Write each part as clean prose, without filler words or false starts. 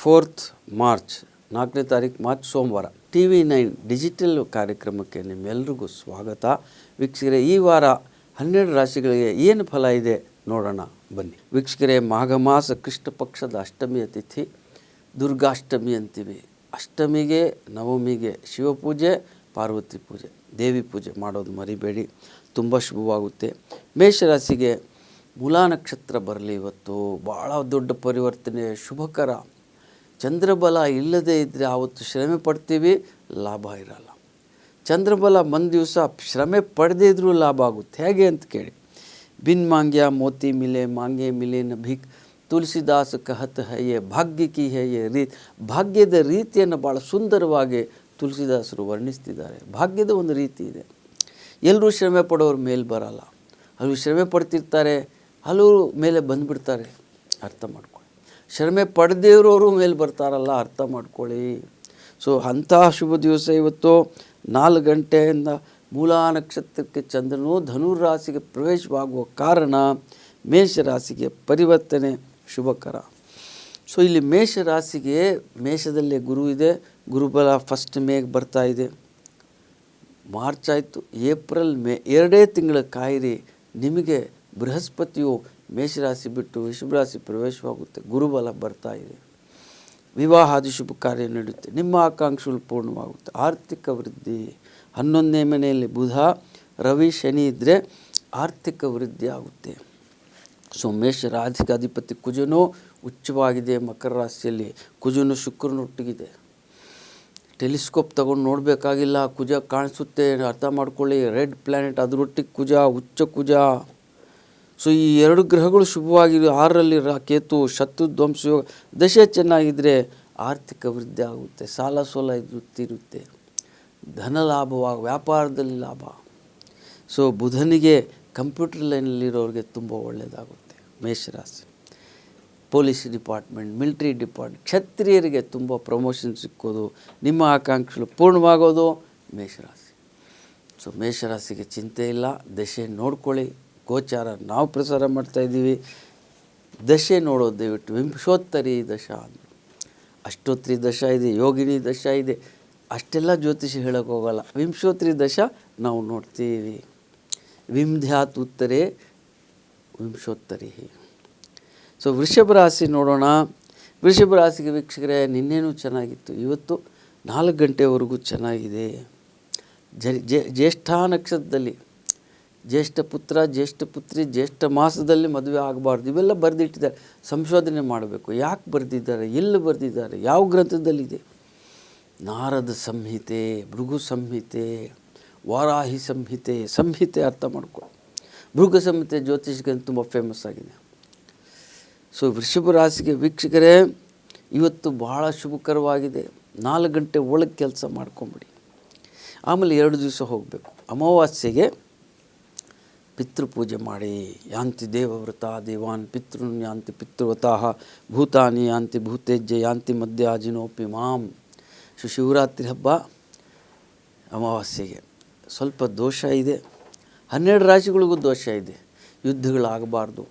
4th March 4ನೇ ತಾರೀಕು March ಸೋಮವಾರ TV9 ಡಿಜಿಟಲ್ ಕಾರ್ಯಕ್ರಮಕ್ಕೆ ನಿಮ್ಮೆಲ್ಲರಿಗೂ ಸ್ವಾಗತ. ವೀಕ್ಷಕರೇ, ಈ ವಾರ 12 ರಾಶಿಗಳಿಗೆ ಏನು ಫಲ ಇದೆ ನೋಡೋಣ ಬನ್ನಿ. ವೀಕ್ಷಕರೇ, ಮಾಘ ಮಾಸ ಕೃಷ್ಣ ಪಕ್ಷದ ಅಷ್ಟಮಿಯ ತಿಥಿ ದುರ್ಗಾಷ್ಟಮಿ ಅಂತೀವಿ. ಅಷ್ಟಮಿಗೆ ನವಮಿಗೆ ಶಿವಪೂಜೆ, ಪಾರ್ವತಿ ಪೂಜೆ, ದೇವಿ ಪೂಜೆ ಮಾಡೋದು ಮರಿಬೇಡಿ, ತುಂಬ ಶುಭವಾಗುತ್ತೆ. ಮೇಷರಾಶಿಗೆ ಮೂಲಾ ನಕ್ಷತ್ರ ಬರಲಿ. ಇವತ್ತು ಭಾಳ ದೊಡ್ಡ ಪರಿವರ್ತನೆ, ಶುಭಕರ. ಚಂದ್ರಬಲ ಇಲ್ಲದೇ ಇದ್ದರೆ ಆವತ್ತು ಶ್ರಮೆ ಪಡ್ತೀವಿ, ಲಾಭ ಇರಲ್ಲ. ಚಂದ್ರಬಲ ಒಂದು ದಿವಸ ಶ್ರಮೆ ಪಡೆದೇ ಇದ್ರೂ ಲಾಭ ಆಗುತ್ತೆ. ಹೇಗೆ ಅಂತ ಕೇಳಿ. ಬಿನ್ ಮಾಂಗ್ಯ ಮೋತಿ ಮಿಲೆ, ಮಾಂಗೆ ಮಿಲೆ ನ ಭಿಕ್, ತುಳಸಿದಾಸ್ ಕಹತ್ ಹಯ್ಯೆ ಭಾಗ್ಯ ಕಿ ಹಯ್ಯೆ ರೀತಿ. ಭಾಗ್ಯದ ರೀತಿಯನ್ನು ಭಾಳ ಸುಂದರವಾಗಿ ತುಳಸಿದಾಸರು ವರ್ಣಿಸ್ತಿದ್ದಾರೆ. ಭಾಗ್ಯದ ಒಂದು ರೀತಿ ಇದೆ. ಎಲ್ಲರೂ ಶ್ರಮೆ ಪಡೋರು ಮೇಲೆ ಬರಲ್ಲ, ಹಲವು ಶ್ರಮೆ ಪಡ್ತಿರ್ತಾರೆ, ಹಲವರು ಮೇಲೆ ಬಂದುಬಿಡ್ತಾರೆ. ಅರ್ಥ ಮಾಡ್ಕೊಳ್ಳಿ. ಶ್ರಮೆ ಪಡೆದಿರೋರು ಮೇಲೆ ಬರ್ತಾರಲ್ಲ, ಅರ್ಥ ಮಾಡ್ಕೊಳ್ಳಿ. ಸೊ ಅಂತಹ ಶುಭ ದಿವಸ ಇವತ್ತು. 4 ಗಂಟೆಯಿಂದ ಮೂಲಾ ನಕ್ಷತ್ರಕ್ಕೆ ಚಂದ್ರನು ಧನುರಾಶಿಗೆ ಪ್ರವೇಶವಾಗುವ ಕಾರಣ ಮೇಷರಾಶಿಗೆ ಪರಿವರ್ತನೆ ಶುಭಕರ. ಸೊ ಇಲ್ಲಿ ಮೇಷರಾಶಿಗೆ ಮೇಷದಲ್ಲೇ ಗುರು ಇದೆ. ಗುರುಬಲ ಫಸ್ಟ್ ಮೇಗೆ ಬರ್ತಾ ಇದೆ. ಮಾರ್ಚ್ ಆಯಿತು, ಏಪ್ರಿಲ್ ಮೇ 2 ತಿಂಗಳ ಕಾಯಿರಿ. ನಿಮಗೆ ಬೃಹಸ್ಪತಿಯು ಮೇಷರಾಶಿ ಬಿಟ್ಟು ವೃಷಭರಾಶಿ ಪ್ರವೇಶವಾಗುತ್ತೆ. ಗುರುಬಲ ಬರ್ತಾ ಇದೆ. ವಿವಾಹಾದಿ ಶುಭ ಕಾರ್ಯ ನಡೆಯುತ್ತೆ. ನಿಮ್ಮ ಆಕಾಂಕ್ಷೆಗಳು ಪೂರ್ಣವಾಗುತ್ತೆ. ಆರ್ಥಿಕ ವೃದ್ಧಿ. 11ನೇ ಮನೆಯಲ್ಲಿ ಬುಧ, ರವಿ, ಶನಿ ಇದ್ದರೆ ಆರ್ಥಿಕ ವೃದ್ಧಿ ಆಗುತ್ತೆ. ಸೊ ಮೇಷರಾಶಿಗೆ ಅಧಿಪತಿ ಕುಜನು ಉಚ್ಚವಾಗಿದೆ. ಮಕರ ರಾಶಿಯಲ್ಲಿ ಕುಜನು ಶುಕ್ರನೊಟ್ಟಿಗಿದೆ. ಟೆಲಿಸ್ಕೋಪ್ ತಗೊಂಡು ನೋಡಬೇಕಾಗಿಲ್ಲ, ಕುಜ ಕಾಣಿಸುತ್ತೆ, ಅರ್ಥ ಮಾಡ್ಕೊಳ್ಳಿ. ರೆಡ್ ಪ್ಲ್ಯಾನೆಟ್, ಅದರೊಟ್ಟಿಗೆ ಕುಜ, ಉಚ್ಚ ಕುಜ. ಸೊ ಈ 2 ಗ್ರಹಗಳು ಶುಭವಾಗಿ 6ರಲ್ಲಿ ಕೇತು, ಶತ್ರು ಧ್ವಂಸ ಯೋಗ. ದಶೆ ಚೆನ್ನಾಗಿದ್ದರೆ ಆರ್ಥಿಕ ವೃದ್ಧಿ ಆಗುತ್ತೆ. ಸಾಲ ಸೋಲ ಇರುತ್ತೆ. ಧನ ಲಾಭವಾಗ, ವ್ಯಾಪಾರದಲ್ಲಿ ಲಾಭ. ಸೊ ಬುಧನಿಗೆ ಕಂಪ್ಯೂಟರ್ ಲೈನಲ್ಲಿರೋರಿಗೆ ತುಂಬ ಒಳ್ಳೆಯದಾಗುತ್ತೆ. ಮೇಷರಾಶಿ. ಪೊಲೀಸ್ ಡಿಪಾರ್ಟ್ಮೆಂಟ್, ಮಿಲಿಟ್ರಿ ಡಿಪಾರ್ಟ್ಮೆಂಟ್, ಕ್ಷತ್ರಿಯರಿಗೆ ತುಂಬ ಪ್ರಮೋಷನ್ ಸಿಕ್ಕೋದು, ನಿಮ್ಮ ಆಕಾಂಕ್ಷೆಗಳು ಪೂರ್ಣವಾಗೋದು ಮೇಷರಾಶಿ. ಸೊ ಮೇಷರಾಶಿಗೆ ಚಿಂತೆ ಇಲ್ಲ. ದಶೆ ನೋಡ್ಕೊಳ್ಳಿ. ಗೋಚಾರ ನಾವು ಪ್ರಸಾರ ಮಾಡ್ತಾಯಿದ್ದೀವಿ. ದಶೆ ನೋಡೋದು ದಯವಿಟ್ಟು. ವಿಂಶೋತ್ತರಿ ದಶ ಅಂದರು. ಅಷ್ಟೋತ್ತರಿ ದಶ ಇದೆ, ಯೋಗಿನಿ ದಶ ಇದೆ. ಅಷ್ಟೆಲ್ಲ ಜ್ಯೋತಿಷಿ ಹೇಳೋಕೆ ಹೋಗಲ್ಲ. ವಿಂಶೋತ್ತರಿ ದಶ ನಾವು ನೋಡ್ತೀವಿ. ವಿಂಧ್ಯಾತ್ ಉತ್ತರೆ ವಿಂಶೋತ್ತರಿ. ಸೊ ವೃಷಭ ರಾಶಿ ನೋಡೋಣ. ವೃಷಭ ರಾಶಿಗೆ ವೀಕ್ಷಕರೇ, ನಿನ್ನೇನೂ ಚೆನ್ನಾಗಿತ್ತು. ಇವತ್ತು 4 ಗಂಟೆವರೆಗೂ ಚೆನ್ನಾಗಿದೆ. ಜ್ಯೇಷ್ಠ ನಕ್ಷತ್ರದಲ್ಲಿ ಜ್ಯೇಷ್ಠ ಪುತ್ರ, ಜ್ಯೇಷ್ಠ ಪುತ್ರಿ, ಜ್ಯೇಷ್ಠ ಮಾಸದಲ್ಲಿ ಮದುವೆ ಆಗಬಾರ್ದು, ಇವೆಲ್ಲ ಬರೆದಿಟ್ಟಿದ್ದಾರೆ. ಸಂಶೋಧನೆ ಮಾಡಬೇಕು. ಯಾಕೆ ಬರೆದಿದ್ದಾರೆ, ಎಲ್ಲಿ ಬರೆದಿದ್ದಾರೆ, ಯಾವ ಗ್ರಂಥದಲ್ಲಿದೆ. ನಾರದ ಸಂಹಿತೆ, ಭೃಗು ಸಂಹಿತೆ, ವಾರಾಹಿ ಸಂಹಿತೆ. ಸಂಹಿತೆ ಅರ್ಥ ಮಾಡ್ಕೊ. ಭೃಗು ಸಂಹಿತೆ ಜ್ಯೋತಿಷಕ್ಕೆ ತುಂಬ ಫೇಮಸ್ ಆಗಿದೆ. ಸೊ ವೃಷಭ ರಾಶಿಗೆ ವೀಕ್ಷಕರೇ, ಇವತ್ತು ಬಹಳ ಶುಭಕರವಾಗಿದೆ. 4 ಗಂಟೆ ಒಳಗೆ ಕೆಲಸ ಮಾಡ್ಕೊಂಬಿಡಿ. ಆಮೇಲೆ 2 ದಿವಸ ಹೋಗಬೇಕು. ಅಮಾವಾಸ್ಯೆಗೆ ಪಿತೃಪೂಜೆ ಮಾಡಿ. ಯಾಂತಿ ದೇವವ್ರತ ದೇವಾನ್ ಪಿತೃನ್ ಯಾಂತಿ ಪಿತೃವತಃ ಭೂತಾನಿ ಯಾಂತಿ ಭೂತೇಜ್ಯ ಯಾಂತಿ ಮಧ್ಯಾಜಿನೋಪಿ ಮಾಂ. ಶಿವರಾತ್ರಿ ಹಬ್ಬ ಅಮಾವಾಸ್ಯೆಗೆ ಸ್ವಲ್ಪ ದೋಷ ಇದೆ. 12 ರಾಶಿಗಳಿಗೂ ದೋಷ ಇದೆ. ಯುದ್ಧಗಳಾಗಬಾರ್ದು,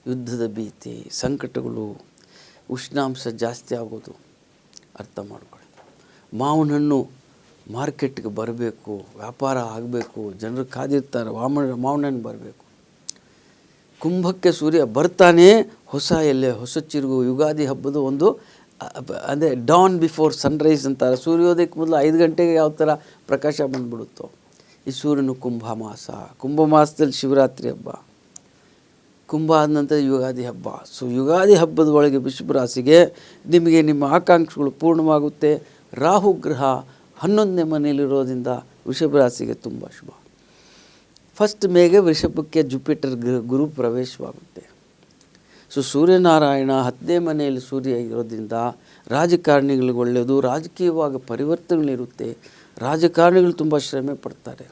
ಯುದ್ಧದ ಭೀತಿ, ಸಂಕಟಗಳು, ಉಷ್ಣಾಂಶ ಜಾಸ್ತಿ ಆಗೋದು. ಅರ್ಥ ಮಾಡ್ಕೊಳ್ಳಿ. ಮಾವಿನ ಹಣ್ಣು ಮಾರ್ಕೆಟ್ಗೆ ಬರಬೇಕು, ವ್ಯಾಪಾರ ಆಗಬೇಕು, ಜನರು ಕಾದಿರ್ತಾರೆ. ಮಾವಿನ ಹಣ್ಣು ಬರಬೇಕು. ಕುಂಭಕ್ಕೆ ಸೂರ್ಯ ಬರ್ತಾನೆ. ಹೊಸ ಎಲೆ, ಹೊಸ ಚಿರುಗು. ಯುಗಾದಿ ಹಬ್ಬದ ಒಂದು ಅದೇ ಡಾನ್ ಬಿಫೋರ್ ಸನ್ರೈಸ್ ಅಂತಾರೆ. ಸೂರ್ಯೋದಯಕ್ಕೆ ಮೊದಲು 5 ಗಂಟೆಗೆ ಯಾವ ಥರ ಪ್ರಕಾಶ ಬಂದುಬಿಡುತ್ತೋ ಈ ಸೂರ್ಯನು. ಕುಂಭ ಮಾಸದಲ್ಲಿ ಶಿವರಾತ್ರಿ ಹಬ್ಬ. ಕುಂಭ ಆದ ನಂತರ ಯುಗಾದಿ ಹಬ್ಬ. ಸೊ ಯುಗಾದಿ ಹಬ್ಬದ ಒಳಗೆ ವೃಷಭ ರಾಶಿಗೆ ನಿಮಗೆ ನಿಮ್ಮ ಆಕಾಂಕ್ಷೆಗಳು ಪೂರ್ಣವಾಗುತ್ತೆ. ರಾಹು ಗ್ರಹ 11ನೇ ಮನೆಯಲ್ಲಿರೋದ್ರಿಂದ ವೃಷಭ ರಾಶಿಗೆ ತುಂಬ ಶುಭ. ಫಸ್ಟ್ ಮೇಗೆ ವೃಷಭಕ್ಕೆ ಜುಪಿಟರ್ ಗುರು ಪ್ರವೇಶವಾಗುತ್ತೆ. ಸೊ ಸೂರ್ಯನಾರಾಯಣ 10ನೇ ಮನೆಯಲ್ಲಿ ಸೂರ್ಯ ಇರೋದ್ರಿಂದ ರಾಜಕಾರಣಿಗಳಿಗೆ ಒಳ್ಳೆಯದು. ರಾಜಕೀಯವಾಗಿ ಪರಿವರ್ತನೆಗಳಿರುತ್ತೆ. ರಾಜಕಾರಣಿಗಳು ತುಂಬ ಶ್ರಮೆ ಪಡ್ತಾರೆ.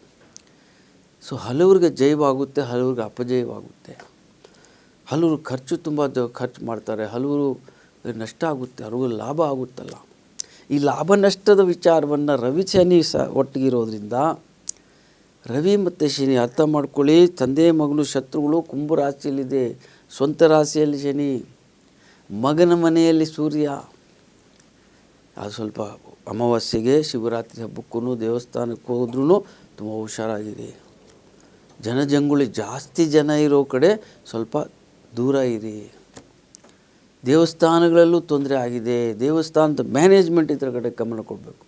ಸೊ ಹಲವ್ರಿಗೆ ಜಯವಾಗುತ್ತೆ, ಹಲವ್ರಿಗೆ ಅಪಜಯವಾಗುತ್ತೆ. ಹಲವರು ತುಂಬ ಖರ್ಚು ಮಾಡ್ತಾರೆ, ಹಲವರು ನಷ್ಟ ಆಗುತ್ತೆ, ಹಲವರು ಲಾಭ ಆಗುತ್ತಲ್ಲ. ಈ ಲಾಭ ನಷ್ಟದ ವಿಚಾರವನ್ನು ರವಿ ಶನಿ ಒಟ್ಟಿಗಿರೋದ್ರಿಂದ ರವಿ ಮತ್ತು ಶನಿ ಅರ್ಥ ಮಾಡ್ಕೊಳ್ಳಿ. ತಂದೆ ಮಗನು ಶತ್ರುಗಳು. ಕುಂಭ ರಾಶಿಯಲ್ಲಿದೆ, ಸ್ವಂತ ರಾಶಿಯಲ್ಲಿ ಶನಿ, ಮಗನ ಮನೆಯಲ್ಲಿ ಸೂರ್ಯ. ಅದು ಸ್ವಲ್ಪ ಅಮಾವಾಸ್ಯೆಗೆ ಶಿವರಾತ್ರಿ ಹಬ್ಬಕ್ಕೂ ದೇವಸ್ಥಾನಕ್ಕೆ ಹೋದ್ರೂ ತುಂಬ ಹುಷಾರಾಗಿರಿ. ಜನಜಂಗುಳಿ ಜಾಸ್ತಿ ಜನ ಇರೋ ಕಡೆ ಸ್ವಲ್ಪ ದೂರ ಇರಿ. ದೇವಸ್ಥಾನಗಳಲ್ಲೂ ತೊಂದರೆ ಆಗಿದೆ. ದೇವಸ್ಥಾನದ ಮ್ಯಾನೇಜ್ಮೆಂಟ್ ಇದರ ಕಡೆ ಗಮನ ಕೊಡಬೇಕು.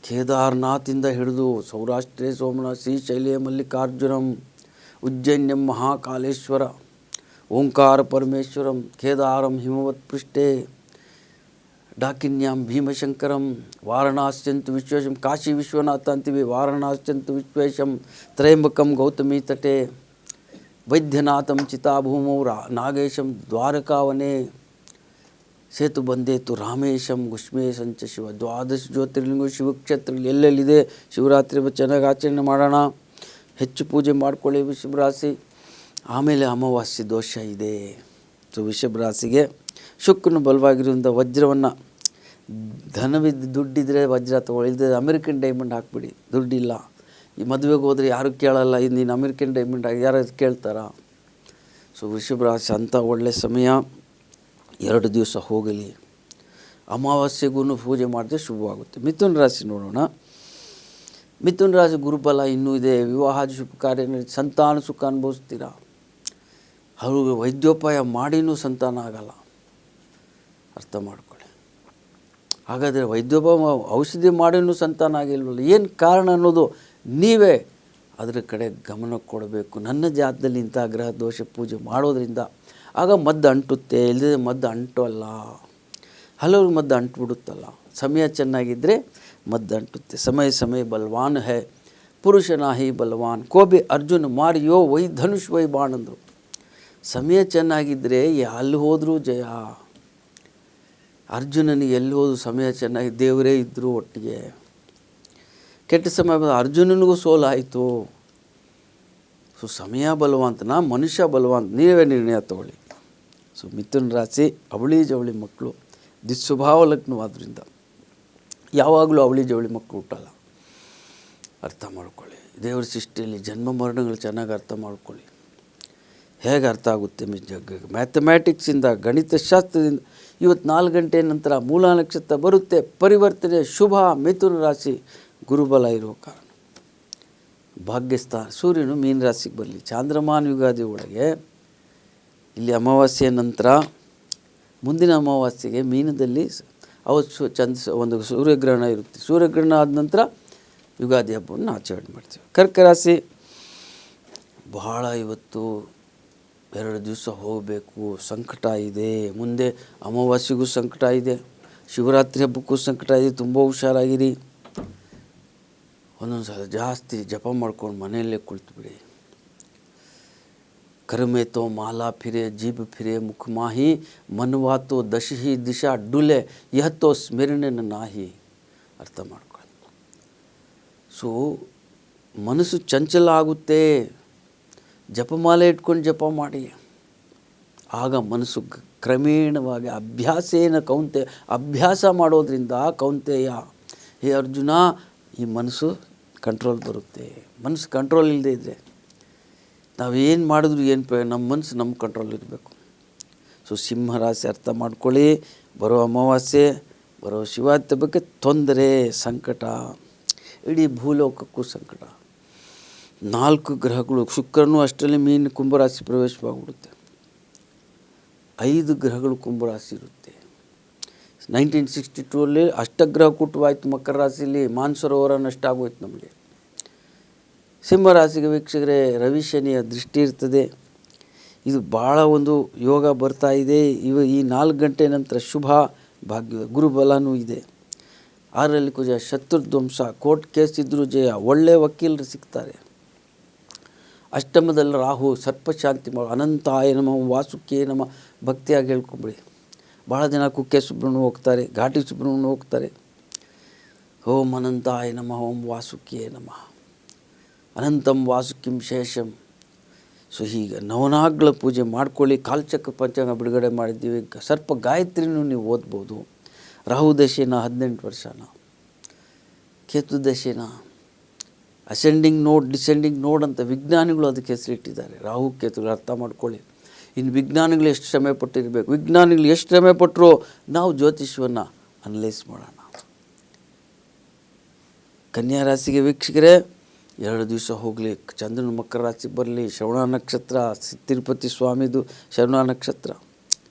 ಕೇದಾರ್ನಾಥಿಂದ ಹಿಡಿದು ಸೌರಾಷ್ಟ್ರೇ ಸೋಮನಾಥ್, ಶ್ರೀಶೈಲೇ ಮಲ್ಲಿಕಾರ್ಜುನಂ, ಉಜ್ಜೈನ್ಯಂ ಮಹಾಕಾಲೇಶ್ವರ, ಓಂಕಾರ ಪರಮೇಶ್ವರಂ, ಕೇದಾರಂ ಹಿಮವತ್ ಪೃಷ್ಠೆ, ಡಾಕಿನ್ಯಾಂ ಭೀಮಶಂಕರಂ, ವಾರಣಾಸ್ಯಂತು ವಿಶ್ವೇಶಂ, ಕಾಶಿ ವಿಶ್ವನಾಥ ಅಂತೀವಿ, ವಾರಣಾಸ್ಯಂತು ವಿಶ್ವೇಶಂ, ತ್ರಯಂಬಕಂ ಗೌತಮಿ ತಟೆ, ವೈದ್ಯನಾಥಂ ಚಿತಾಭೂಮೌ, ನಾಗೇಶಂ ದ್ವಾರಕಾವನೆ, ಸೇತು ಬಂದೇತು ರಾಮೇಶಂ ಗುಷ್ಮೇಶಂಚ ಶಿವ. ದ್ವಾದಶ ಜ್ಯೋತಿರ್ಲಿಂಗ ಶಿವಕ್ಷೇತ್ರದಲ್ಲಿ ಎಲ್ಲೆಲ್ಲಿದೆ ಶಿವರಾತ್ರಿ ಚೆನ್ನಾಗಿ ಆಚರಣೆ ಮಾಡೋಣ. ಹೆಚ್ಚು ಪೂಜೆ ಮಾಡ್ಕೊಳ್ಳಿ ವೃಷಭ ರಾಶಿ. ಆಮೇಲೆ ಅಮಾವಾಸ್ಯೆ ದೋಷ ಇದೆ. ಸೊ ವೃಷಭ ರಾಶಿಗೆ ಶುಕ್ರನು ಬಲವಾಗಿರೋದ್ರಿಂದ ವಜ್ರವನ್ನು, ಧನವಿದ್ದು ದುಡ್ಡಿದ್ರೆ ವಜ್ರ ತೊಗೊಳ್ಳಿದ್ರೆ ಅಮೆರಿಕನ್ ಡೈಮಂಡ್ ಹಾಕ್ಬಿಡಿ. ದುಡ್ಡಿಲ್ಲ, ಈ ಮದುವೆಗೆ ಹೋದರೆ ಯಾರು ಕೇಳಲ್ಲ, ಇದು ನೀನು ಅಮೆರಿಕನ್ ಡೈಮಂಡ್ ಆಗಿ ಯಾರು ಕೇಳ್ತಾರ? ಸೊ ವೃಷಭ ರಾಶಿ ಅಂಥ ಒಳ್ಳೆಯ ಸಮಯ. 2 ದಿವಸ ಹೋಗಲಿ. ಅಮಾವಾಸ್ಯೆಗೂ ಪೂಜೆ ಮಾಡಿದ್ರೆ ಶುಭವಾಗುತ್ತೆ. ಮಿಥುನ ರಾಶಿ ನೋಡೋಣ. ಮಿಥುನ ರಾಶಿ ಗುರುಬಲ ಇನ್ನೂ ಇದೆ. ವಿವಾಹಾದಿ ಶುಭ ಕಾರ್ಯ, ಸಂತಾನ ಸುಖ ಅನುಭವಿಸ್ತೀರಾ. ಅವ್ರಿಗೆ ವೈದ್ಯೋಪಾಯ ಮಾಡಿನೂ ಸಂತಾನ ಆಗಲ್ಲ, ಅರ್ಥ ಮಾಡ್ಕೊಳ್ಳಿ. ಹಾಗಾದರೆ ವೈದ್ಯೋಪಾಯ ಔಷಧಿ ಮಾಡಿನೂ ಸಂತಾನ ಆಗಿಲ್ವಲ್ಲ, ಏನು ಕಾರಣ ಅನ್ನೋದು ನೀವೇ ಅದರ ಕಡೆ ಗಮನ ಕೊಡಬೇಕು. ನನ್ನ ಜಾತದಲ್ಲಿ ಇಂಥ ಗ್ರಹ ದೋಷ ಪೂಜೆ ಮಾಡೋದ್ರಿಂದ ಆಗ ಮದ್ದು ಅಂಟುತ್ತೆ, ಇಲ್ಲದೆ ಮದ್ದು ಅಂಟಲ್ಲ. ಹಲವ್ರಿಗೆ ಮದ್ದು ಅಂಟುಬಿಡುತ್ತಲ್ಲ. ಸಮಯ ಚೆನ್ನಾಗಿದ್ದರೆ ಮದ್ದು ಅಂಟುತ್ತೆ. ಸಮಯ ಬಲವಾನ್ ಹೇ ಪುರುಷನಾಹಿ ಬಲವಾನ್, ಕೋಬಿ ಅರ್ಜುನ್ ಮಾರಿಯೋ ವೈ ಧನುಷ್ ವೈ ಬಾಣ್ ಅಂದರು. ಸಮಯ ಚೆನ್ನಾಗಿದ್ದರೆ ಎಲ್ಲಿ ಹೋದರೂ ಜಯ. ಅರ್ಜುನನಿಗೆ ಎಲ್ಲಿ ಹೋದ್ರು ಸಮಯ ಚೆನ್ನಾಗಿ, ದೇವರೇ ಇದ್ದರು ಒಟ್ಟಿಗೆ. ಕೆಟ್ಟ ಸಮಯ ಬಂದ ಅರ್ಜುನನಿಗೂ ಸೋಲಾಯಿತು. ಸೊ ಸಮಯ ಬಲವಂತನ, ಮನುಷ್ಯ ಬಲವಂತ, ನೀವೇ ನಿರ್ಣಯ ತಗೊಳ್ಳಿ. ಸೊ ಮಿಥುನ ರಾಶಿ ಅವಳಿ ಜವಳಿ ಮಕ್ಕಳು, ದುಸ್ವಭಾವ ಲಗ್ನವಾದ್ರಿಂದ ಯಾವಾಗಲೂ ಅವಳಿ ಜವಳಿ ಮಕ್ಕಳು ಹುಟ್ಟಲ್ಲ. ಅರ್ಥ ಮಾಡ್ಕೊಳ್ಳಿ. ದೇವರ ಸೃಷ್ಟಿಯಲ್ಲಿ ಜನ್ಮ ಮರಣಗಳು ಚೆನ್ನಾಗಿ ಅರ್ಥ ಮಾಡ್ಕೊಳ್ಳಿ. ಹೇಗೆ ಅರ್ಥ ಆಗುತ್ತೆ ಮ್ಯಾಥಮ್ಯಾಟಿಕ್ಸಿಂದ, ಗಣಿತಶಾಸ್ತ್ರದಿಂದ. ಇವತ್ತು 4 ಗಂಟೆ ನಂತರ ಮೂಲ ನಕ್ಷತ್ರ ಬರುತ್ತೆ, ಪರಿವರ್ತನೆ ಶುಭ. ಮಿಥುನ ರಾಶಿ ಗುರುಬಲ ಇರೋ ಕಾರಣ ಭಾಗ್ಯಸ್ಥಾನ. ಸೂರ್ಯನು ಮೀನ ರಾಶಿಗೆ ಬರಲಿ. ಚಾಂದ್ರಮಾನ ಯುಗಾದಿ ಒಳಗೆ ಇಲ್ಲಿ ಅಮಾವಾಸ್ಯೆಯ ನಂತರ ಮುಂದಿನ ಅಮಾವಾಸ್ಯೆಗೆ ಮೀನದಲ್ಲಿ ಅವತ್ತು ಒಂದು ಸೂರ್ಯಗ್ರಹಣ ಇರುತ್ತೆ. ಸೂರ್ಯಗ್ರಹಣ ಆದ ನಂತರ ಯುಗಾದಿ ಹಬ್ಬವನ್ನು ಆಚರಣೆ ಮಾಡ್ತೀವಿ. ಕರ್ಕ ರಾಶಿ ಬಹಳ ಇವತ್ತು 2 ದಿವಸ ಹೋಗಬೇಕು. ಸಂಕಟ ಇದೆ. ಮುಂದೆ ಅಮಾವಾಸ್ಯೆಗೂ ಸಂಕಟ ಇದೆ, ಶಿವರಾತ್ರಿ ಹಬ್ಬಕ್ಕೂ ಸಂಕಟ ಇದೆ. ತುಂಬ ಹುಷಾರಾಗಿರಿ. ಒಂದೊಂದು ಸಲ ಜಾಸ್ತಿ ಜಪ ಮಾಡ್ಕೊಂಡು ಮನೆಯಲ್ಲೇ ಕುಳಿತುಬಿಡಿ. ಕರ್ಮೆ ತೋ ಮಾಲಾ ಫಿರೆ ಜೀಬ್ ಫಿರೆ ಮುಖ ಮಾಹಿ, ಮನ್ವಾತೋ ದಶಹಿ ದಿಶಾ ಡುಲೆ ಯಹತ್ತೋ ಸ್ಮರಣೆ ನಾಹಿ. ಅರ್ಥ ಮಾಡ್ಕೊಳ್ಳಿ. ಸೊ ಮನಸ್ಸು ಚಂಚಲ ಆಗುತ್ತೆ. ಜಪಮಾಲೆ ಇಟ್ಕೊಂಡು ಜಪ ಮಾಡಿ. ಆಗ ಮನಸ್ಸು ಕ್ರಮೇಣವಾಗಿ ಅಭ್ಯಾಸೇನ ಕೌಂತೆ, ಅಭ್ಯಾಸ ಮಾಡೋದ್ರಿಂದ ಕೌಂತೆಯ, ಹೇ ಅರ್ಜುನ, ಈ ಮನಸ್ಸು ಕಂಟ್ರೋಲ್ ಬರುತ್ತೆ. ಮನಸ್ಸು ಕಂಟ್ರೋಲ್ ಇಲ್ಲದೆ ಇದ್ದರೆ ನಾವೇನು ಮಾಡಿದ್ರು ಏನು ನಮ್ಮ ಮನಸ್ಸು ನಮ್ಮ ಕಂಟ್ರೋಲ್ ಇರಬೇಕು. ಸೊ ಸಿಂಹರಾಶಿ ಅರ್ಥ ಮಾಡ್ಕೊಳ್ಳಿ. ಬರೋ ಅಮಾವಾಸ್ಯೆ, ಬರೋ ಶಿವರಾತ್ರಿ ಬಗ್ಗೆ ತೊಂದರೆ, ಸಂಕಟ, ಇಡೀ ಭೂಲೋಕಕ್ಕೂ ಸಂಕಟ. 4 ಗ್ರಹಗಳು, ಶುಕ್ರನು ಅಷ್ಟರಲ್ಲಿ ಮೀನು ಕುಂಭರಾಶಿ ಪ್ರವೇಶವಾಗಿಬಿಡುತ್ತೆ. 5 ಗ್ರಹಗಳು ಕುಂಭರಾಶಿ ಇರುತ್ತೆ. 1962 ಅಷ್ಟಗ್ರಹ ಕೂಟವಾಯಿತು ಮಕರ ರಾಶಿಯಲ್ಲಿ. ಮಾನಸರೋವರ ನಷ್ಟ ಆಗೋಯ್ತು ನಮಗೆ. ಸಿಂಹರಾಶಿಗೆ ವೀಕ್ಷಕರೇ ರವಿ ಶನಿಯ ದೃಷ್ಟಿ ಇರ್ತದೆ. ಇದು ಭಾಳ ಒಂದು ಯೋಗ ಬರ್ತಾ ಇದೆ. ಈ 4 ಗಂಟೆ ನಂತರ ಶುಭ ಭಾಗ್ಯ, ಗುರುಬಲನೂ ಇದೆ. 6ರಲ್ಲಿ ಕುಜ, ಶತ್ರುಧ್ವಂಸ, ಕೋರ್ಟ್ ಕೇಸ್ ಇದ್ದರೂ ಜಯ, ಒಳ್ಳೆಯ ವಕೀಲರು ಸಿಗ್ತಾರೆ. ಅಷ್ಟಮದಲ್ಲಿ ರಾಹು, ಸರ್ಪಶಾಂತಿ ಮಾಡೋ, ಅನಂತಾಯ ನಮಃ ವಾಸುಕಿಯೇ ನಮಃ ಭಕ್ತಿಯಾಗಿ ಹೇಳ್ಕೊಂಬಿಡಿ. ಭಾಳ ಜನ ಕುಕ್ಕೆ ಸುಬ್ರಹ್ಮಣ್ಯ ಹೋಗ್ತಾರೆ, ಘಾಟಿ ಸುಬ್ರಹ್ಮಣ್ಯ ಹೋಗ್ತಾರೆ. ಓಂ ಅನಂತಾಯ ನಮಃ, ಓಂ ವಾಸುಕಿಯೇ ನಮಃ, ಅನಂತಂ ವಾಸುಕಿಂ ಶೇಷಂ. ಸೊ ಹೀಗೆ ನವನಾಗ್ಗಳ ಪೂಜೆ ಮಾಡ್ಕೊಳ್ಳಿ. ಕಾಲ್ಚಕ್ರ ಪಂಚಾಂಗ ಬಿಡುಗಡೆ ಮಾಡಿದ್ದೀವಿ. ಸರ್ಪ ಗಾಯತ್ರಿನೂ ನೀವು ಓದ್ಬೋದು. ರಾಹು ದಶೆನ 18 ವರ್ಷನ, ಕೇತು ದಶೆನ ಅಸೆಂಡಿಂಗ್ ನೋಡ್, ಡಿಸೆಂಡಿಂಗ್ ನೋಡ್ ಅಂತ ವಿಜ್ಞಾನಿಗಳು ಅದಕ್ಕೆ ಹೆಸರಿಟ್ಟಿದ್ದಾರೆ. ರಾಹು ಕೇತುಗಳು ಅರ್ಥ ಮಾಡ್ಕೊಳ್ಳಿ. ಇನ್ನು ವಿಜ್ಞಾನಿಗಳು ಎಷ್ಟು ಶ್ರಮೆ ಪಟ್ಟಿರಬೇಕು. ವಿಜ್ಞಾನಿಗಳು ಎಷ್ಟು ಶ್ರಮೆ ಪಟ್ಟರು ನಾವು ಜ್ಯೋತಿಷ್ಯವನ್ನು ಅನಲೈಸ್ ಮಾಡೋಣ. ಕನ್ಯಾ ರಾಶಿಗೆ ವೀಕ್ಷಕರೇ 2 ದಿವಸ ಹೋಗಲಿ, ಚಂದ್ರನ ಮಕರ ರಾಶಿಗೆ ಬರಲಿ. ಶ್ರವಣ ನಕ್ಷತ್ರ, ತಿರುಪತಿ ಸ್ವಾಮಿದು ಶ್ರವಣ ನಕ್ಷತ್ರ.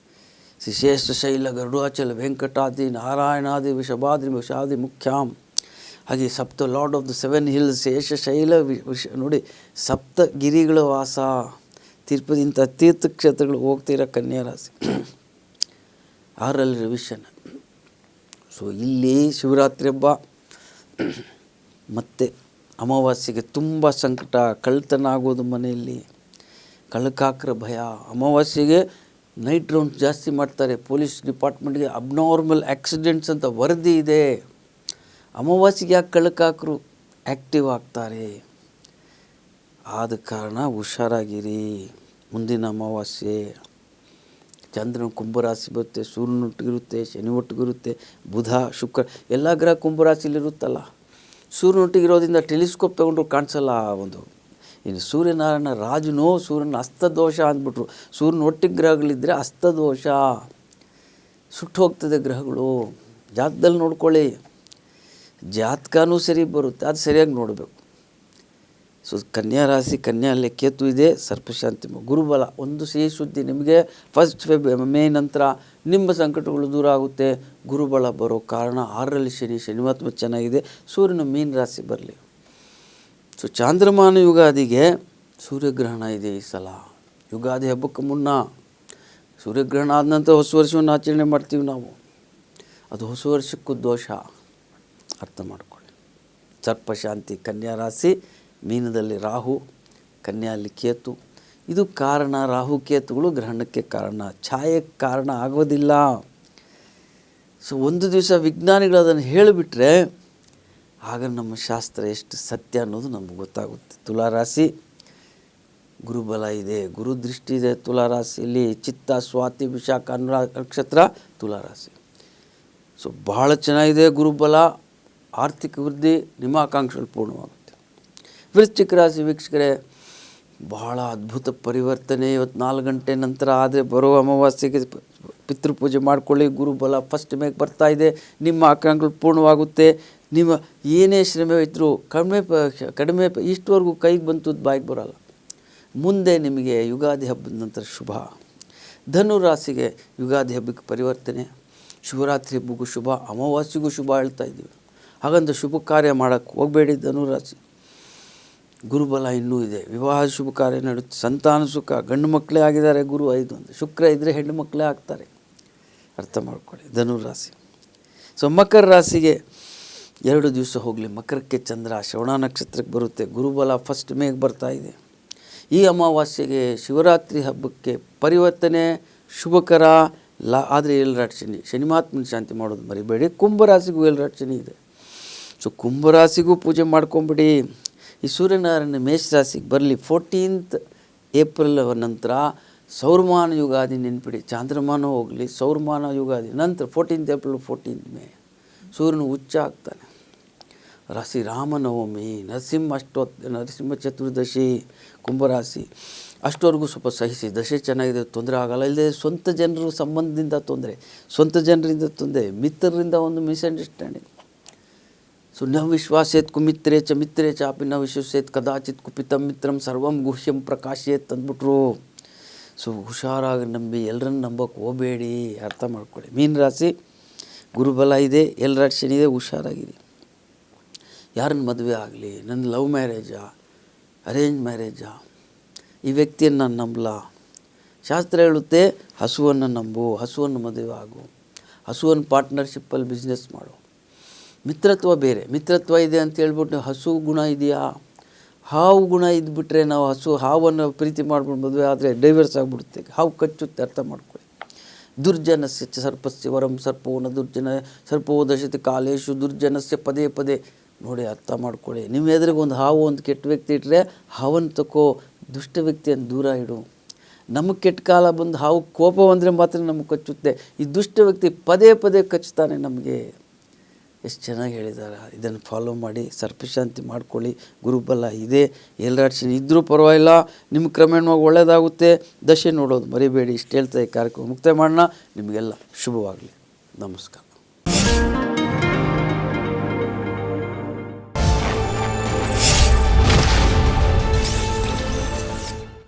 ಶೇಷ ಶೈಲ ಗರುಡಾಚಲ ವೆಂಕಟಾದಿ ನಾರಾಯಣಾದಿ ವಿಷಭಾದ್ರಿ ವಿಷಾದಿ ಮುಖ್ಯಾಂ. ಹಾಗೆ ಸಪ್ತ ಲಾರ್ಡ್ ಆಫ್ ದ 7 ಹಿಲ್ಸ್, ಶೇಷಶೈಲ ನೋಡಿ, ಸಪ್ತಗಿರಿಗಳ ವಾಸ. ತಿರುಪತಿ ಇಂಥ ತೀರ್ಥಕ್ಷೇತ್ರಗಳು ಹೋಗ್ತೀರ ಕನ್ಯಾ ರಾಶಿ. 6ರಲ್ಲಿ ರಿವಿಷನ್. ಸೊ ಇಲ್ಲಿ ಶಿವರಾತ್ರಿ ಹಬ್ಬ ಮತ್ತು ಅಮಾವಾಸ್ಯೆಗೆ ತುಂಬ ಸಂಕಟ, ಕಳ್ಳತನ ಆಗೋದು ಮನೆಯಲ್ಲಿ, ಕಳ್ಳಕಾಕರ ಭಯ. ಅಮಾವಾಸ್ಯೆಗೆ ನೈಟ್ ರೌಂಡ್ ಜಾಸ್ತಿ ಮಾಡ್ತಾರೆ. ಪೊಲೀಸ್ ಡಿಪಾರ್ಟ್ಮೆಂಟ್ಗೆ ಅಬ್ನಾರ್ಮಲ್ ಆಕ್ಸಿಡೆಂಟ್ಸ್ ಅಂತ ವರದಿ ಇದೆ. ಅಮಾವಾಸ್ಯೆಗೆ ಯಾಕೆ ಕಳ್ಳಕಾಕರು ಆ್ಯಕ್ಟಿವ್ ಆಗ್ತಾರೆ? ಆದ ಕಾರಣ ಹುಷಾರಾಗಿರಿ. ಮುಂದಿನ ಅಮಾವಾಸ್ಯೆ ಚಂದ್ರನ ಕುಂಭರಾಶಿ ಬರುತ್ತೆ, ಸೂರ್ಯನ ಒಟ್ಟಿಗಿರುತ್ತೆ, ಶನಿ ಒಟ್ಟಿಗಿರುತ್ತೆ, ಬುಧ ಶುಕ್ರ ಎಲ್ಲ ಗ್ರಹ ಕುಂಭರಾಶಿಲಿರುತ್ತಲ್ಲ. ಸೂರ್ಯನೊಟ್ಟಿಗಿರೋದ್ರಿಂದ ಟೆಲಿಸ್ಕೋಪ್ ತೊಗೊಂಡ್ರು ಕಾಣಿಸಲ್ಲ. ಇನ್ನು ಸೂರ್ಯನಾರಾಯಣ ರಾಜನೋ ಸೂರ್ಯನ ಅಸ್ತದೋಷ ಅಂದ್ಬಿಟ್ರು. ಸೂರ್ಯನ ಒಟ್ಟಿಗೆ ಗ್ರಹಗಳಿದ್ದರೆ ಅಸ್ತದೋಷ, ಸುಟ್ಟು ಹೋಗ್ತದೆ ಗ್ರಹಗಳು. ಜಾತಕದಲ್ಲಿ ನೋಡ್ಕೊಳ್ಳಿ, ಜಾತಕನೂ ಸರಿ ಬರುತ್ತೆ, ಅದು ಸರಿಯಾಗಿ ನೋಡಬೇಕು. ಸೊ ಕನ್ಯಾ ರಾಶಿ, ಕನ್ಯಾಲ್ಲಿ ಕೇತು ಇದೆ, ಸರ್ಪಶಾಂತಿ. ಗುರುಬಲ ಒಂದು ಸಿಹಿ ಸುದ್ದಿ ನಿಮಗೆ. 1 ಮೇ ನಂತರ ನಿಮ್ಮ ಸಂಕಟಗಳು ದೂರ ಆಗುತ್ತೆ. ಗುರುಬಲ ಬರೋ ಕಾರಣ 6ರಲ್ಲಿ ಶನಿ ಮಹಾತ್ಮ ಚೆನ್ನಾಗಿದೆ. ಸೂರ್ಯನ ಮೀನ ರಾಶಿ ಬರಲಿ. ಸೊ ಚಾಂದ್ರಮಾನ ಯುಗಾದಿಗೆ ಸೂರ್ಯಗ್ರಹಣ ಇದೆ ಈ ಸಲ. ಯುಗಾದಿ ಹಬ್ಬಕ್ಕೆ ಮುನ್ನ ಸೂರ್ಯಗ್ರಹಣ ಆದ ನಂತರ ಹೊಸ ವರ್ಷವನ್ನು ಆಚರಣೆ ಮಾಡ್ತೀವಿ ನಾವು. ಅದು ಹೊಸ ವರ್ಷಕ್ಕೂ ದೋಷ, ಅರ್ಥ ಮಾಡ್ಕೊಳ್ಳಿ. ಸರ್ಪಶಾಂತಿ. ಕನ್ಯಾ ರಾಶಿ, ಮೀನದಲ್ಲಿ ರಾಹು, ಕನ್ಯಾಲ್ಲಿ ಕೇತು. ಇದು ಕಾರಣ. ರಾಹು ಕೇತುಗಳು ಗ್ರಹಣಕ್ಕೆ ಕಾರಣ, ಛಾಯೆಗೆ ಕಾರಣ ಆಗೋದಿಲ್ಲ. ಸೊ ಒಂದು ದಿವಸ ವಿಜ್ಞಾನಿಗಳು ಅದನ್ನು ಹೇಳಿಬಿಟ್ರೆ ಆಗ ನಮ್ಮ ಶಾಸ್ತ್ರ ಎಷ್ಟು ಸತ್ಯ ಅನ್ನೋದು ನಮಗೆ ಗೊತ್ತಾಗುತ್ತೆ. ತುಲಾರಾಶಿ ಗುರುಬಲ ಇದೆ, ಗುರು ದೃಷ್ಟಿ ಇದೆ ತುಲಾರಾಶಿಯಲ್ಲಿ. ಚಿತ್ತ, ಸ್ವಾತಿ, ವಿಶಾಖ, ಅನುರಾಧ ನಕ್ಷತ್ರ ತುಲಾರಾಶಿ. ಸೊ ಭಾಳ ಚೆನ್ನಾಗಿದೆ ಗುರುಬಲ. ಆರ್ಥಿಕ ವೃದ್ಧಿ, ನಿಮ್ಮ ಆಕಾಂಕ್ಷೆಗಳು ಪೂರ್ಣವಾಗುತ್ತೆ. ವೃಶ್ಚಿಕ ರಾಶಿ ವೀಕ್ಷಕರೇ, ಬಹಳ ಅದ್ಭುತ ಪರಿವರ್ತನೆ. ಇವತ್ತು 4 ಗಂಟೆ ನಂತರ ಆದರೆ ಬರೋ ಅಮಾವಾಸ್ಯೆಗೆ ಪಿತೃಪೂಜೆ ಮಾಡಿಕೊಳ್ಳಿ. ಗುರುಬಲ 1 ಮೇಗೆ ಬರ್ತಾ ಇದೆ. ನಿಮ್ಮ ಆಕಾಂಕ್ಷೆಗಳು ಪೂರ್ಣವಾಗುತ್ತೆ. ನಿಮ್ಮ ಏನೇ ಶ್ರಮೆ ಇದ್ದರೂ ಕಡಿಮೆ ಇಷ್ಟವರೆಗೂ ಕೈಗೆ ಬಂತು ಬಾಯಿಗೆ ಬರೋಲ್ಲ. ಮುಂದೆ ನಿಮಗೆ ಯುಗಾದಿ ಹಬ್ಬದ ನಂತರ ಶುಭ. ಧನು ರಾಶಿಗೆ ಯುಗಾದಿ ಹಬ್ಬಕ್ಕೆ ಪರಿವರ್ತನೆ, ಶಿವರಾತ್ರಿ ಹಬ್ಬಕ್ಕೂ ಶುಭ, ಅಮಾವಾಸ್ಯೆಗೂ ಶುಭ ಹೇಳ್ತಾ ಇದ್ದೀವಿ. ಹಾಗಂತ ಶುಭ ಕಾರ್ಯ ಮಾಡೋಕ್ಕೆ ಹೋಗಬೇಡಿ ಧನುರಾಶಿ. ಗುರುಬಲ ಇನ್ನೂ ಇದೆ, ವಿವಾಹ ಶುಭ ಕಾರ್ಯ ನಡೆಯುತ್ತೆ, ಸಂತಾನ ಸುಖ. ಗಂಡು ಮಕ್ಕಳೇ ಆಗಿದ್ದಾರೆ ಗುರು 5 ಅಂತ. ಶುಕ್ರ ಇದ್ದರೆ ಹೆಣ್ಣು ಮಕ್ಕಳೇ ಆಗ್ತಾರೆ, ಅರ್ಥ ಮಾಡ್ಕೊಳ್ಳಿ ಧನುರಾಶಿ. ಸೊ ಮಕರ ರಾಶಿಗೆ 2 ದಿವಸ ಹೋಗಲಿ. ಮಕರಕ್ಕೆ ಚಂದ್ರ ಶ್ರವಣ ನಕ್ಷತ್ರಕ್ಕೆ ಬರುತ್ತೆ. ಗುರುಬಲ 1 ಮೇಗೆ ಬರ್ತಾ ಇದೆ. ಈ ಅಮಾವಾಸ್ಯೆಗೆ ಶಿವರಾತ್ರಿ ಹಬ್ಬಕ್ಕೆ ಪರಿವರ್ತನೆ ಶುಭಕರ. ಆದರೆ ಏಳರಾಟ ಶನಿ ಮಹಾತ್ಮನ ಶಾಂತಿ ಮಾಡೋದು ಮರಿಬೇಡಿ. ಕುಂಭರಾಶಿಗೂ ಏಳರಾಟ ಶನಿ ಇದೆ. ಸೊ ಕುಂಭರಾಶಿಗೂ ಪೂಜೆ ಮಾಡ್ಕೊಂಬಿಡಿ. ಈ ಸೂರ್ಯನಾರಾಯಣ ಮೇಷರಾಶಿಗೆ ಬರಲಿ. 14th ಏಪ್ರಿಲ್ ನಂತರ ಸೌರಮಾನ ಯುಗಾದಿ ನೆನ್ಪಿಡಿ. ಚಾಂದ್ರಮಾನ ಹೋಗಲಿ, ಸೌರಮಾನ ಯುಗಾದಿ ನಂತರ 14th ಏಪ್ರಿಲ್ 14th ಮೇ ಸೂರ್ಯನು ಉಚ್ಚ ಆಗ್ತಾನೆ. ಶ್ರೀರಾಮನವಮಿ, ನರಸಿಂಹ ಚತುರ್ದಶಿ, ಕುಂಭರಾಶಿ ಅಷ್ಟವರೆಗೂ ಸ್ವಲ್ಪ ಸಹಿಸಿ. ದಶೆ ಚೆನ್ನಾಗಿದೆ, ತೊಂದರೆ ಆಗಲ್ಲ. ಇಲ್ಲದೆ ಸ್ವಂತ ಜನರು ಸಂಬಂಧದಿಂದ ತೊಂದರೆ, ಸ್ವಂತ ಜನರಿಂದ ತೊಂದರೆ, ಮಿತ್ರರಿಂದ ಒಂದು ಮಿಸ್ಅಂಡರ್ಸ್ಟ್ಯಾಂಡಿಂಗ್. ಸೊ ನ ವಿಶ್ವಾಸೇತ್ ಕುಮಿತ್ರೇ ಚ ಮಿತ್ರೇ ಚಾಪಿ ನ ವಿಶ್ವಸೇತ್ ಕದಾಚಿತ್ ಕುಪಿತಂ ಮಿತ್ರಂ ಸರ್ವಂ ಗುಹ್ಯಂ ಪ್ರಕಾಶೇತ್ ಅಂದ್ಬಿಟ್ರು. ಸೊ ಹುಷಾರಾಗಿ ನಂಬಿ, ಎಲ್ಲರನ್ನು ನಂಬೋಕ್ಕೆ ಹೋಗಬೇಡಿ, ಅರ್ಥ ಮಾಡ್ಕೊಳ್ಳಿ. ಮೀನ ರಾಶಿ ಗುರುಬಲ ಇದೆ, ಎಲ್ಲರ ಶನಿ ಇದೆ, ಹುಷಾರಾಗಿರಿ. ಯಾರನ್ನ ಮದುವೆ ಆಗಲಿ, ನನ್ನ ಲವ್ ಮ್ಯಾರೇಜಾ ಅರೇಂಜ್ ಮ್ಯಾರೇಜಾ, ಈ ವ್ಯಕ್ತಿಯನ್ನು ನಾನು ನಂಬಲ. ಶಾಸ್ತ್ರ ಹೇಳುತ್ತೆ ಹಸುವನ್ನು ನಂಬು, ಹಸುವನ್ನು ಮದುವೆ ಆಗು, ಹಸುವನ್ನು ಪಾರ್ಟ್ನರ್ಶಿಪ್ಪಲ್ಲಿ ಬಿಸ್ನೆಸ್ ಮಾಡು. ಮಿತ್ರತ್ವ ಬೇರೆ. ಮಿತ್ರತ್ವ ಇದೆ ಅಂತ ಹೇಳ್ಬಿಟ್ಟು ನೀವು ಹಸು ಗುಣ ಇದೆಯಾ, ಹಾವು ಗುಣ ಇದ್ಬಿಟ್ರೆ ನಾವು ಹಾವನ್ನು ಪ್ರೀತಿ ಮಾಡ್ಬಿಟ್ಟು ಮದುವೆ ಆದರೆ ಡೈವರ್ಸ್ ಆಗಿಬಿಡುತ್ತೆ. ಹಾವು ಕಚ್ಚುತ್ತೆ, ಅರ್ಥ ಮಾಡ್ಕೊಳ್ಳಿ. ದುರ್ಜನಸ್ಯ ಸರ್ಪಸ್ಯ ವರಂ ಸರ್ಪೋನ ದುರ್ಜನ ಸರ್ಪೋ ದಶತಿ ಕಾಲೇಶು ದುರ್ಜನಸ್ಯ ಪದೇ ಪದೇ. ನೋಡಿ, ಅರ್ಥ ಮಾಡ್ಕೊಳ್ಳಿ. ನಿಮ್ಮ ಎದುರಿಗೆ ಒಂದು ಹಾವು, ಒಂದು ಕೆಟ್ಟ ವ್ಯಕ್ತಿ ಇಟ್ಟರೆ ಹಾವನ್ನು ತಕೋ, ದುಷ್ಟ ವ್ಯಕ್ತಿಯನ್ನು ದೂರ ಇಡು. ನಮಗೆ ಕೆಟ್ಟ ಕಾಲ ಬಂದು ಹಾವು ಕೋಪ ಬಂದರೆ ಮಾತ್ರ ನಮಗೆ ಕಚ್ಚುತ್ತೆ. ಈ ದುಷ್ಟ ವ್ಯಕ್ತಿ ಪದೇ ಪದೇ ಕಚ್ಚುತ್ತಾನೆ ನಮಗೆ. ಎಷ್ಟು ಚೆನ್ನಾಗಿ ಹೇಳಿದ್ದಾರೆ. ಇದನ್ನು ಫಾಲೋ ಮಾಡಿ ಸರ್ಪಶಾಂತಿ ಮಾಡ್ಕೊಳ್ಳಿ. ಗುರುಬಲ ಇದೆ, ಎಲ್ಲರ ಶನಿ ಇದ್ದರೂ ಪರವಾಗಿಲ್ಲ, ನಿಮ್ಗೆ ಕ್ರಮೇಣವಾಗಿ ಒಳ್ಳೆಯದಾಗುತ್ತೆ. ದಶೆ ನೋಡೋದು ಮರಿಬೇಡಿ. ಇಷ್ಟು ಹೇಳ್ತಾ ಈ ಕಾರ್ಯಕ್ರಮ ಮುಕ್ತಾಯ ಮಾಡೋಣ. ನಿಮಗೆಲ್ಲ ಶುಭವಾಗಲಿ. ನಮಸ್ಕಾರ.